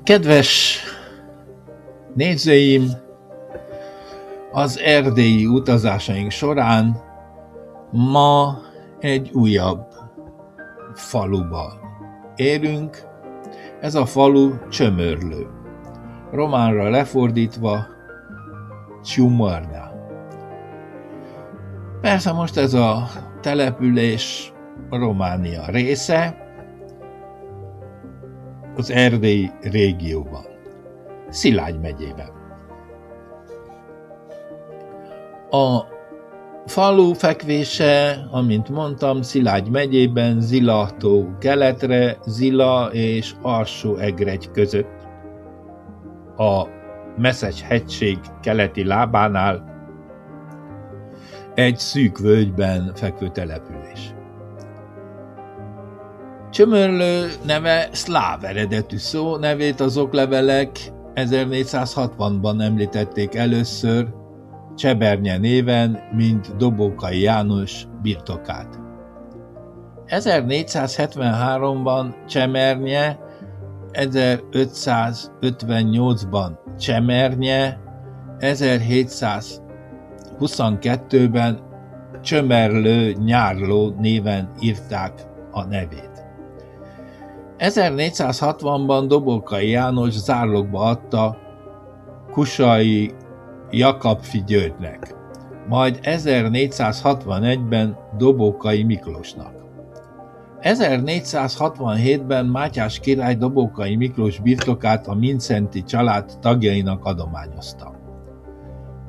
Kedves nézőim, az erdélyi utazásaink során ma egy újabb faluba érünk. Ez a falu Csömörlő. Románra lefordítva Ciumărnea. Persze most ez a település Románia része, az Erdély régióban, Szilágy megyében. A falu fekvése, amint mondtam, Szilágy megyében, Zilahtó keletre, Zila és Alsó-Egregy között, a Meszes-hegység keleti lábánál, egy szűk völgyben fekvő település. Csömörlő neve szláv eredetű szó, nevét az oklevelek 1460-ban említették először Csebernye néven, mint Dobokai János birtokát. 1473-ban Csemernye, 1558-ban Csemernye, 1722-ben Csömerlő Nyárló néven írták a nevét. 1460-ban Dobokai János zárlogba adta Kusalyi Jakabfi Györgynek, majd 1461-ben Dobokai Miklósnak. 1467-ben Mátyás király Dobokai Miklós birtokát a Mindszenty család tagjainak adományozta.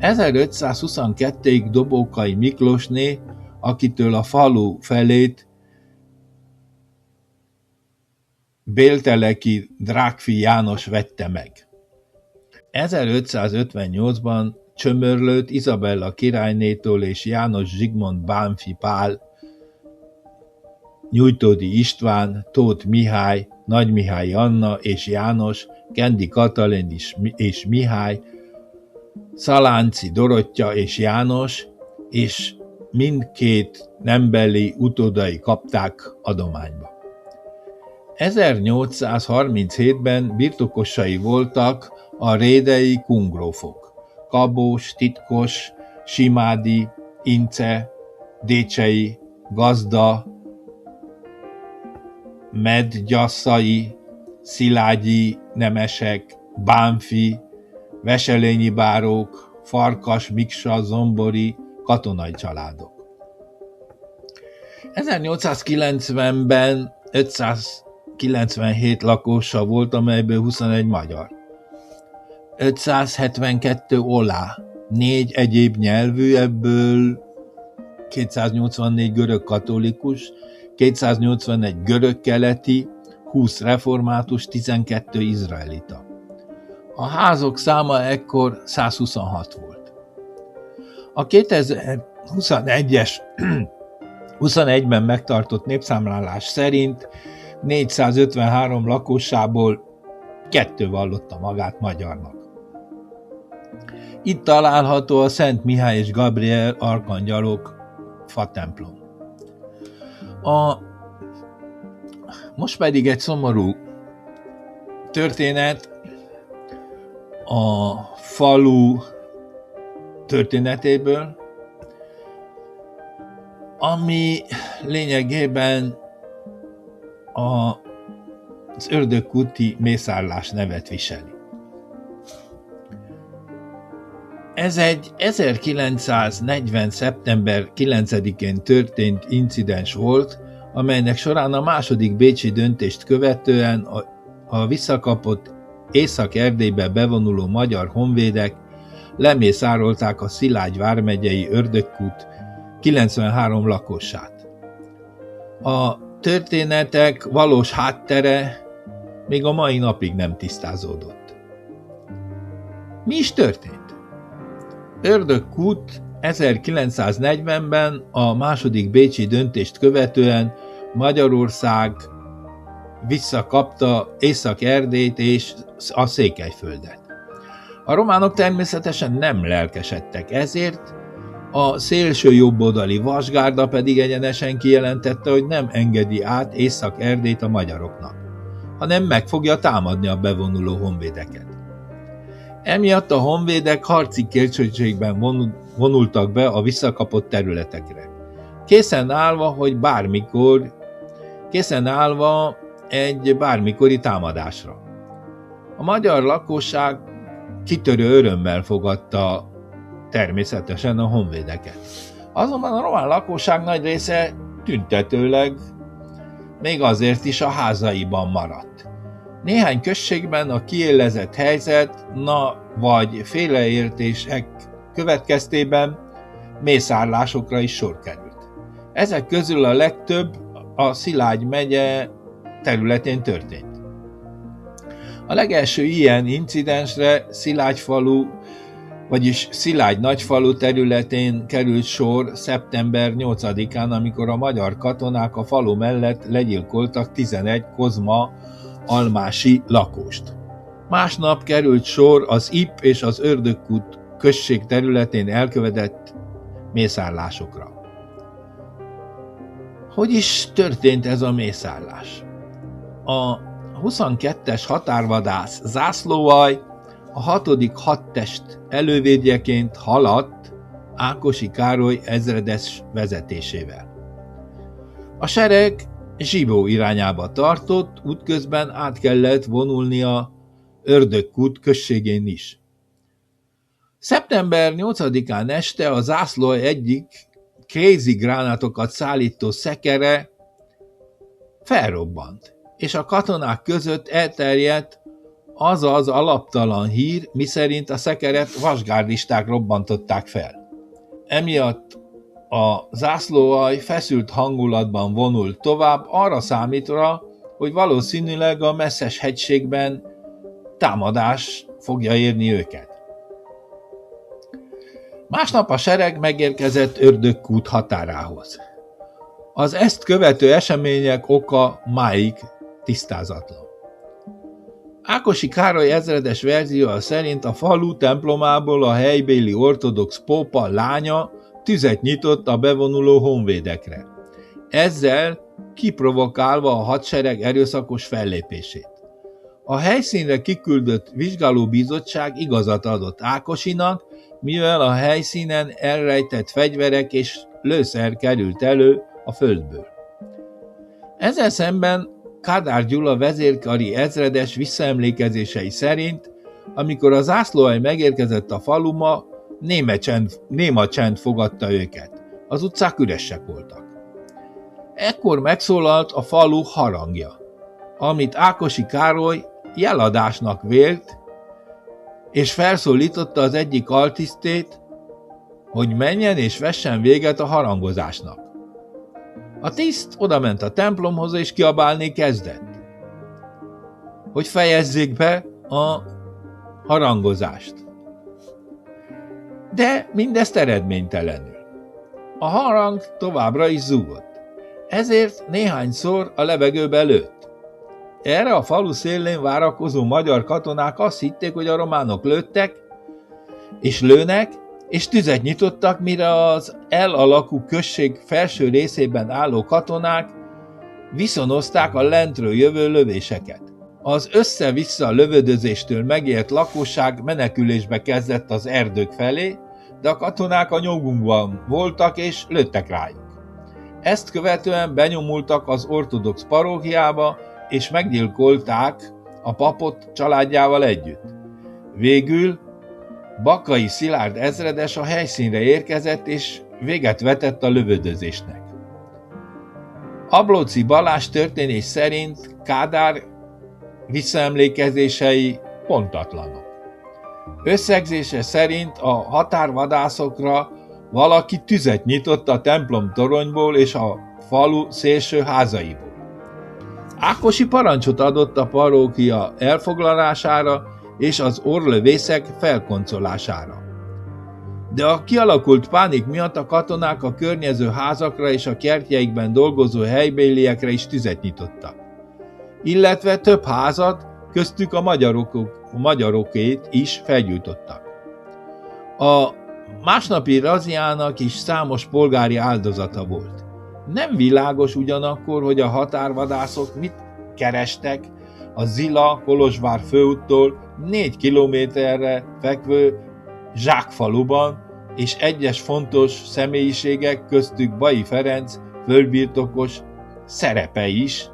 1522-ig Dobokai Miklósné, akitől a falu felét Bélteleki Drákfi János vette meg. 1558-ban Csömörlőt Izabella királynétól és János Zsigmond Bánffy Pál, Nyújtódi István, Tóth Mihály, Nagymihály Anna és János, Kendi Katalin és Mihály, Szalánci Dorottya és János, és mindkét nembeli utódai kapták adományba. 1837-ben birtokosai voltak a rédei kungrófok: Kabós, Titkos, Simádi, Ince, Décsei, Gazda, Medgyaszai, Szilágyi nemesek, Bánffy, Veselényi bárók, Farkas, Miksa, Zombori, katonai családok. 1890-ben 597 lakosa volt, amelyből 21 magyar. 572 olá, 4 egyéb nyelvű, ebből 284 görög katolikus, 281 görög keleti, 20 református, 12 izraelita. A házok száma ekkor 126 volt. A 2021-ben megtartott népszámlálás szerint 453 lakosából 2 vallotta magát magyarnak. Itt található a Szent Mihály és Gabriel arkangyalok fatemplom. Most pedig egy szomorú történet a falu történetéből, ami lényegében az ördögkúti mészárlás nevet viseli. Ez egy 1940. szeptember 9-én történt incidens volt, amelynek során a második bécsi döntést követően a visszakapott Észak-Erdélybe bevonuló magyar honvédek lemészárolták a Szilágy vármegyei Ördögkút 93 lakosát. A történetek valós háttere még a mai napig nem tisztázódott. Mi is történt? Ördögkút 1940-ben a második bécsi döntést követően Magyarország visszakapta Észak-Erdélyt és a Székelyföldet. A románok természetesen nem lelkesedtek ezért, a szélső jobboldali vasgárda pedig egyenesen kijelentette, hogy nem engedi át Észak-Erdélyt a magyaroknak. hanem meg fogja támadni a bevonuló honvédeket. Emiatt a honvédek harci későségben vonultak be a visszakapott területekre, készen állva egy bármikori támadásra. A magyar lakosság kitörő örömmel fogadta természetesen a honvédeket. Azonban a román lakosság nagy része tüntetőleg még azért is a házaiban maradt. Néhány községben a kiélezett helyzet, vagy félreértések következtében mészárlásokra is sor került. Ezek közül a legtöbb a Szilágy megye területén történt. A legelső ilyen incidensre Szilágy nagyfalu területén került sor szeptember 8-án, amikor a magyar katonák a falu mellett legyilkoltak 11 kozma almási lakost. Másnap került sor az Ipp és az Ördögkút község területén elkövetett mészárlásokra. Hogy is történt ez a mészárlás? A 22-es határvadász zászlóalj a 6. hadtest elővédjeként haladt Ákosi Károly ezredes vezetésével. A sereg Zsibó irányába tartott, útközben át kellett vonulnia Ördögkút községén is. Szeptember 8-án este a zászlóalj egyik kézigránátokat szállító szekere felrobbant, és a katonák között elterjedt az az alaptalan hír, miszerint a szekeret vasgárdisták robbantották fel. Emiatt a zászlóalj feszült hangulatban vonult tovább, arra számítva, hogy valószínűleg a messzes hegységben támadás fogja érni őket. Másnap a sereg megérkezett Ördögkút határához. Az ezt követő események oka máig tisztázatlan. Ákosi Károly ezredes verziója szerint a falu templomából a helybéli ortodox pópa lánya tüzet nyitott a bevonuló honvédekre, ezzel kiprovokálva a hadsereg erőszakos fellépését. A helyszínre kiküldött vizsgálóbizottság igazat adott Ákosinak, mivel a helyszínen elrejtett fegyverek és lőszer került elő a földből. Ezzel szemben Kádár Gyula vezérkari ezredes visszaemlékezései szerint, amikor a zászlóalj megérkezett a faluba, néma csend fogadta őket. Az utcák üresek voltak. Ekkor megszólalt a falu harangja, amit Ákosi Károly jeladásnak vélt, és felszólította az egyik altisztét, hogy menjen és vessen véget a harangozásnak. A tiszt odament a templomhoz és kiabálni kezdett, hogy fejezzék be a harangozást. De mindezt eredménytelenül. A harang továbbra is zúgott, ezért néhányszor a levegőbe lőtt. Erre a falu szélén várakozó magyar katonák azt hitték, hogy a románok lőttek, és lőnek, és tüzet nyitottak, mire az L-alakú község felső részében álló katonák viszonozták a lentről jövő lövéseket. Az össze-vissza lövöldözéstől megélt lakosság menekülésbe kezdett az erdők felé, de a katonák a nyugunkban voltak és lőttek rájuk. Ezt követően benyomultak az ortodox parókiába, és meggyilkolták a papot családjával együtt. Végül Bakkai Szilárd ezredes a helyszínre érkezett, és véget vetett a lövöldözésnek. Ablóczy Balázs történés szerint Kádár visszaemlékezései pontatlanok. Összegzése szerint a határvadászokra valaki tüzet nyitott a templom toronyból és a falu szélső házaiból. Ákosi parancsot adott a parókia elfoglalására és az orrlövészek felkoncolására. De a kialakult pánik miatt a katonák a környező házakra és a kertjeikben dolgozó helybéliekre is tüzet nyitottak, illetve több házat, köztük a magyarokét is felgyújtottak. A másnapi razziának is számos polgári áldozata volt. Nem világos ugyanakkor, hogy a határvadászok mit kerestek a Zila-Kolozsvár főúttól 4 kilométerre fekvő Zsákfaluban, és egyes fontos személyiségek, köztük Bay Ferenc földbirtokos szerepe is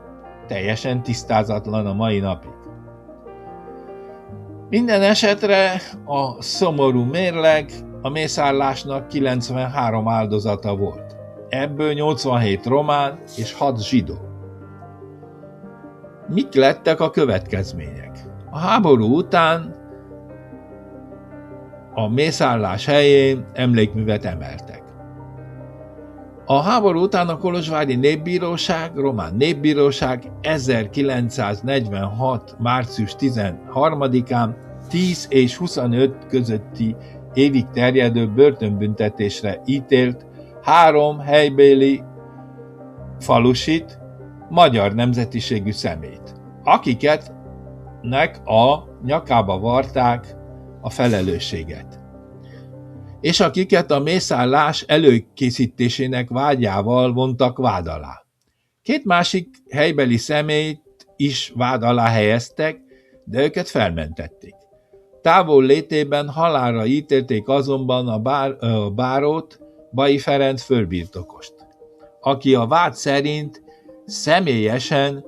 teljesen tisztázatlan a mai napig. Minden esetre a szomorú mérleg a mészárlásnak 93 áldozata volt. Ebből 87 román és 6 zsidó. Mik lettek a következmények? A háború után a mészárlás helyén emlékművet emeltek. A háború után a kolozsvári népbíróság, román népbíróság 1946. március 13-án 10 és 25 közötti évig terjedő börtönbüntetésre ítélt 3 helybéli falusit, magyar nemzetiségű személyt, akiknek a nyakába varták a felelősséget, és akiket a mészárlás előkészítésének vágyával vontak vád alá. 2 másik helybeli személyt is vád alá helyeztek, de őket felmentették. Távol létében halálra ítélték azonban a bárót, Bay Ferenc földbirtokost, aki a vád szerint személyesen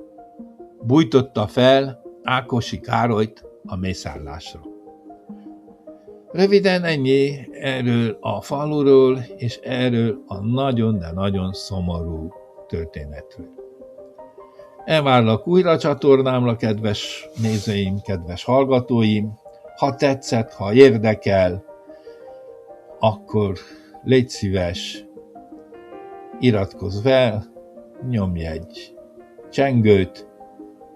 bújtotta fel Ákosi Károlyt a mészárlásra. Röviden ennyi erről a faluról, és erről a nagyon, de nagyon szomorú történetről. Elvárlak újra csatornámra, kedves nézőim, kedves hallgatóim. Ha tetszett, ha érdekel, akkor légy szíves, iratkozz fel, nyomj egy csengőt,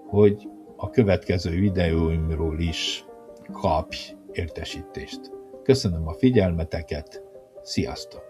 hogy a következő videóimról is kapj értesítést. Köszönöm a figyelmeteket, sziasztok!